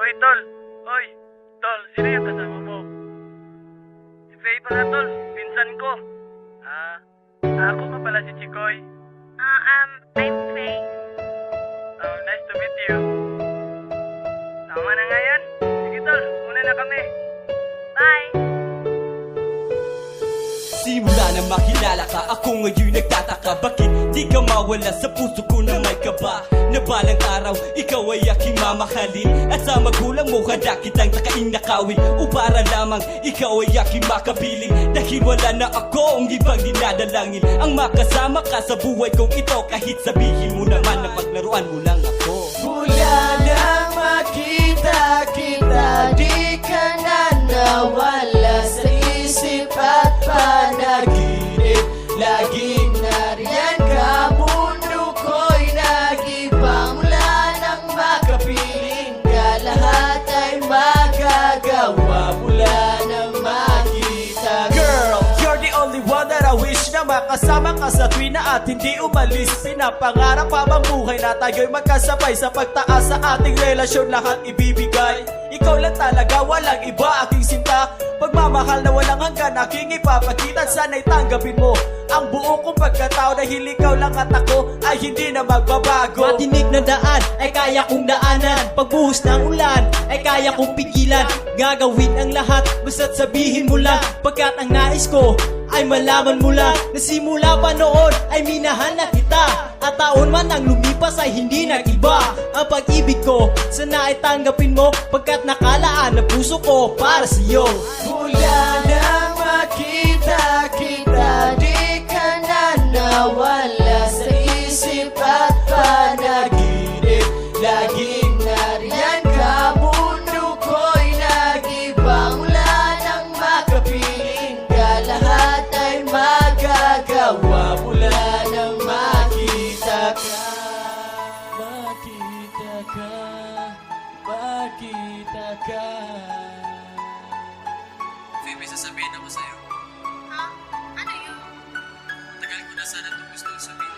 Oy, tol. Oy, tol. Sino yung kasama mo? Si Faye pala, tol. Pinsan ko. Ako ka pala si Chikoy. I'm Faye. Oh, nice to meet you. Tama na nga yan. Sige, tol. Una na kami. Bye! Simula na makilala ka, ako ngayon nagtataka. Bakit di ka mawala sa puso ko na may kaba? Na balang araw, ikaw ay aking mamahalin. At sa magulang mo, handa kitang takaing nakawin. O para lamang, ikaw ay aking makapiling. Dahil wala na ako ang ibang dinadalangin. Ang makasama ka sa buhay kong ito. Kahit sabihin mo naman na paglaruan mo lang ako. Mula nang makita kita, di ka na nawala sa isip at panaginip. Laging nariyan ka, mundo ko'y nag-iba. Mula nang makapiling ka, lahat ay magagawa. Mula nang makita ka. Girl, you're the only one that I wish na makasama ka sa tuwi na at hindi umalis. Pinapangarap habang buhay na tayo'y magkasabay. Sa pagtaas sa ating relasyon, lahat ibibigay. Ikaw lang talaga, walang iba, aking sinta. Pagmamahal na walang hanggan, aking ipapakita. Sana'y tanggapin mo ang buo kong pagkatao. Dahil ikaw lang at ako ay hindi na magbabago. Matinik na daan ay kaya kong daanan. Pagbuhos ng ulan ay kaya kong pigilan. Gagawin ang lahat basta't sabihin mo lang. Pagkat ang nais ko ay malaman mo lang na simula pa noon ay minahal na kita. At taon man ang lumipas ay hindi nag-iba. Ang pag-ibig ko sana ay tanggapin mo. Pagkat nakalaan na puso ko para sa'yo. Mula nang makita kita, di ka na nawala sa isip at panaginip. Laging nariyan ka, mundo ko'y nag-iba. Mula nang makapiling ka, lahat ay magagawa. Mula nang makita ka, makita ka, makita ka. May sasabihin ako sa'yo. Ha? Ano yun? Matagal ko na sana itong gusto sabihin.